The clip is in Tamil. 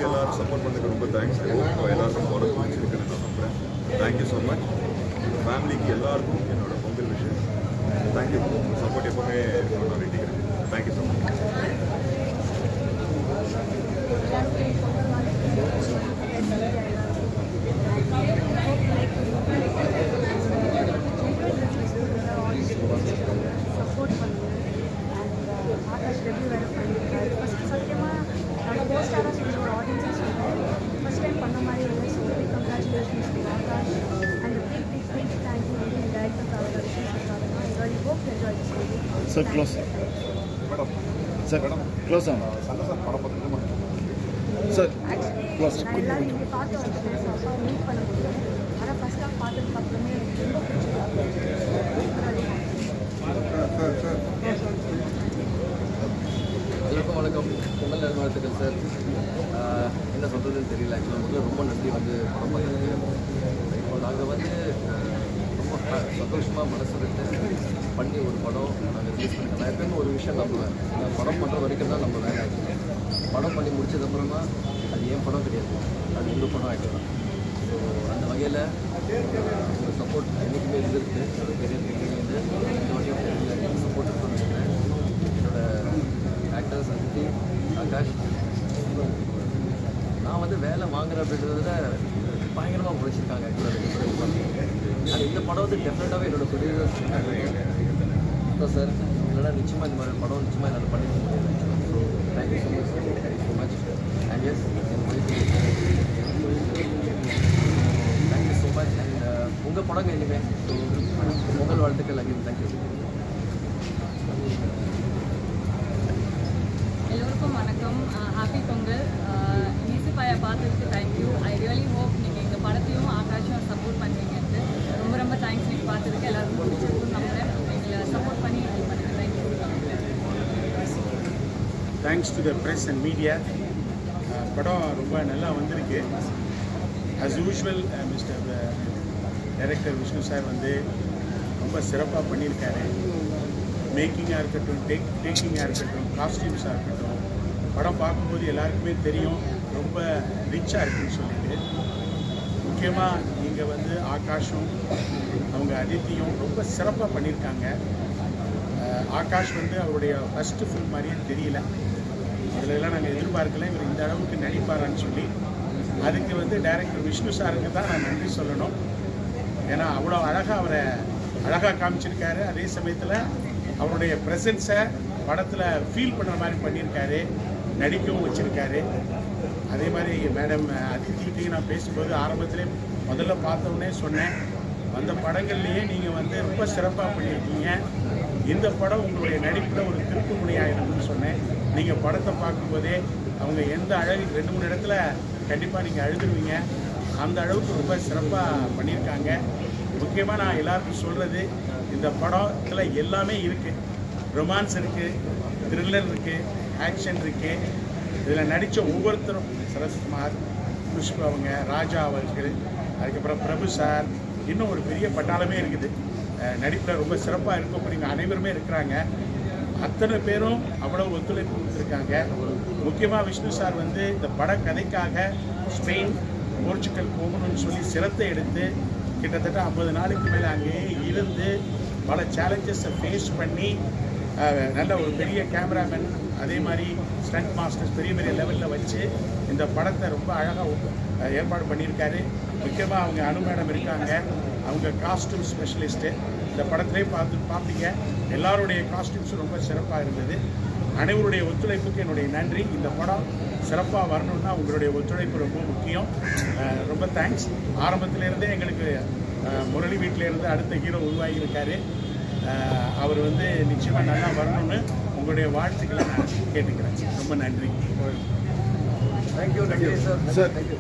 எல்லாரும் சப்போர்ட் பண்ணதுக்கு ரொம்ப தேங்க்ஸ். எல்லாருக்கும் படம் பிடிச்சிருக்குன்னு நான் நம்புறேன். Thank you so much. ஃபேமிலிக்கு எல்லாருக்கும் என்னோட பொங்கல் விஷயம். தேங்க்யூ. சப்போர்ட் எப்பவுமே நான் வேண்டிக்கிறேன். Thank you so much. சப்போர்ட் பண்ணுங்க. அண்ட் ஆகாஷ் ரெவ்யூ வேறு பண்ணியிருக்காரு. ஃபஸ்ட் சத்தியமாக நம்ம போஸ்டாராக சொல்கிற ஒரு ஆடியன்ஸாக சொல்கிறேன். ஃபஸ்ட் டைம் பண்ண மாதிரி இல்லை. So very congratulations to Akash. And big thank you வந்து என் டைரக்டர் அவரோட விஷயத்துக்காக தான். Enjoy hope enjoy this movie. Sir close sir close ஆகும் சார் க்ளோஸ். நான் எல்லாரும் இங்கே பார்த்து வந்து அப்பா மீட் பண்ண முடியும். ஆனால் ஃபஸ்ட் ஆஃப் பார்த்ததுக்கு அப்புறமே எனக்கு ரொம்ப எல்லாருக்கும் வணக்கம். பொங்கல் நல்வாழ்த்துக்கள் சார். என்ன சொல்கிறதுன்னு தெரியல. ஆக்சுவலாக முதல்ல ரொம்ப நன்றி வந்து படம் பார்த்துருக்கு. இப்போ நாங்கள் வந்து ரொம்ப சந்தோஷமாக மனசு விட்டு பண்ணி ஒரு படம் நாங்கள் ரிலீஸ் பண்ணிட்டோம். நான் எப்பயுமே ஒரு விஷயம் நம்புவேன். நான் படம் பண்ணுற வரைக்கும் தான் நம்ம வேலை ஆகிடுச்சு. படம் பண்ணி முடிச்சதுக்கப்புறம் தான் அது என் படம் கிடையாது, அது உங்கள் படம் ஆகிடுச்சு. ஸோ அந்த வகையில் உங்கள் சப்போர்ட் என்றைக்குமே இருந்திருக்கு. அது பெரிய வந்து இந்த வகையில் சப்போர்ட் இருக்குன்னு நினைக்கிறேன். என்னோட ஆக்டர்ஸ் அதித்தி, ஆகாஷ், நான் வந்து வேலை வாங்குறேன் அப்படின்றத பயங்கரமாக உழைச்சிருக்காங்க. ஆனால் இந்த படம் வந்து டெஃபினட்டாகவே என்னோட ப்ரொடியூசர்ஸ் அதான் சார். இல்லைனா நிச்சயமாக இந்த மாதிரி படம் நிச்சயமாக என்னால் பண்ணிக்க முடியாது. So thank you so much, thank you so much. And yes thank you so much. And உங்கள் படங்க இனிமேல் ஸோ பொங்கல் வாழ்த்துக்கள். Again thank you. எல்லோருக்கும் வணக்கம். ஹாப்பி பொங்கல். ஈசிபாயை பார்த்ததுக்கு தேங்க்யூ. ஐ ரியலி ஹோப் நீங்கள் எங்கள் படத்தையும் ஆகாஷும் சப்போர்ட் பண்ணுவீங்கன்ட்டு. ரொம்ப ரொம்ப தேங்க்ஸ். நீங்கள் பார்த்ததுக்கு எல்லாருக்கும் பிடிச்சிருக்குன்னு நம்புகிறேன். எங்களை சப்போர்ட் பண்ணி ஹெல்ப் பண்ணுங்கள். Thank you. Thanks to the press and media. படம் ரொம்ப நல்லா வந்திருக்கு. As usual mister director Vishnu sir வந்து ரொம்ப சிறப்பாக பண்ணியிருக்காரு. மேக்கிங்காக இருக்கட்டும், டேக்கிங்காக இருக்கட்டும், காஸ்டியூம்ஸாக இருக்கட்டும், படம் பார்க்கும்போது எல்லாருக்குமே தெரியும் ரொம்ப ரிச்சாக இருக்குன்னு சொல்லிட்டு. முக்கியமாக இங்கே வந்து ஆகாஷும் அவங்க அதித்தியும் ரொம்ப சிறப்பாக பண்ணியிருக்காங்க. ஆகாஷ் வந்து அவருடைய ஃபஸ்ட்டு ஃபில்ம் மாதிரியே தெரியல. அதிலெல்லாம் நாங்கள் எதிர்பார்க்கல இவர் இந்த அளவுக்கு நடிப்பாரான்னு சொல்லி. அதுக்கு வந்து டைரக்டர் விஷ்ணு சாருக்கு தான் நான் நன்றி சொல்லணும். ஏன்னா அவ்வளோ அழகாக அவரை அழகாக காமிச்சிருக்காரு. அதே சமயத்தில் அவருடைய ப்ரெசன்ஸை படத்தில் ஃபீல் பண்ணுற மாதிரி பண்ணியிருக்காரு. நடிக்கவும் வச்சுருக்காரு. அதே மாதிரி மேடம் அதித்திகிட்டையும் நான் பேசும்போது ஆரம்பத்திலே முதல்ல பார்த்தோன்னே சொன்னேன், அந்த படங்கள்லேயே நீங்கள் வந்து ரொம்ப சிறப்பாக பண்ணியிருக்கீங்க. இந்த படம் உங்களுடைய நடிப்பில் ஒரு திருப்பு முனையாயிருக்குன்னு சொன்னேன். நீங்கள் படத்தை பார்க்கும்போதே அவங்க எந்த அழகு 2-3 இடத்துல கண்டிப்பாக நீங்கள் அழுதுருவீங்க. அந்த அளவுக்கு ரொம்ப சிறப்பாக பண்ணியிருக்காங்க. முக்கியமாக நான் எல்லாருக்கும் சொல்கிறது, இந்த படத்தில் எல்லாமே இருக்குது. ரொமான்ஸ் இருக்குது, த்ரில்லர் இருக்குது, ஆக்ஷன் இருக்குது. இதில் நடித்த ஒவ்வொருத்தரும் சரத்குமார், புஷ்பு அவங்க, ராஜா அவர்கள், அதுக்கப்புறம் பிரபு சார், இன்னும் ஒரு பெரிய பட்டாளமே இருக்குது. நடிப்பில் ரொம்ப சிறப்பாக இருக்கும். அப்படிங்க அனைவருமே இருக்கிறாங்க. அத்தனை பேரும் அவ்வளோ ஒத்துழைப்பு கொடுத்துருக்காங்க. முக்கியமாக விஷ்ணு சார் வந்து இந்த படக்கதைக்காக ஸ்பெயின், போர்ச்சுகல் போகணும்னு சொல்லி சிரத்தை எடுத்து கிட்டத்தட்ட 50 நாளுக்கு மேலே அங்கேயே இருந்து பல சேலஞ்சஸை ஃபேஸ் பண்ணி நல்ல ஒரு பெரிய கேமராமேன், அதே மாதிரி ஸ்டண்ட் மாஸ்டர்ஸ் பெரிய பெரிய லெவலில் வச்சு இந்த படத்தை ரொம்ப அழகாக ஏற்பாடு பண்ணியிருக்காரு. முக்கியமாக அவங்க அனு மேடம் இருக்காங்க. அவங்க காஸ்டியூம் ஸ்பெஷலிஸ்ட்டு. இந்த படத்திலே பார்த்தீங்க எல்லாருடைய காஸ்டியூம்ஸும் ரொம்ப சிறப்பாக இருந்தது. அனைவருடைய ஒத்துழைப்புக்கு என்னுடைய நன்றி. இந்த படம் சிறப்பாக வரணும்னா உங்களுடைய ஒத்துழைப்பு ரொம்ப முக்கியம். ரொம்ப தேங்க்ஸ். ஆரம்பத்திலேருந்தே எங்களுக்கு முரளி வீட்டிலேருந்து அடுத்த ஹீரோ உருவாகியிருக்காரு. அவர் வந்து நிச்சயமாக நல்லா வரணும்னு உங்களுடைய வாழ்த்துக்களை நான் கேட்டுக்கிறேன். ரொம்ப நன்றி. தேங்க்யூ. Sir thank you.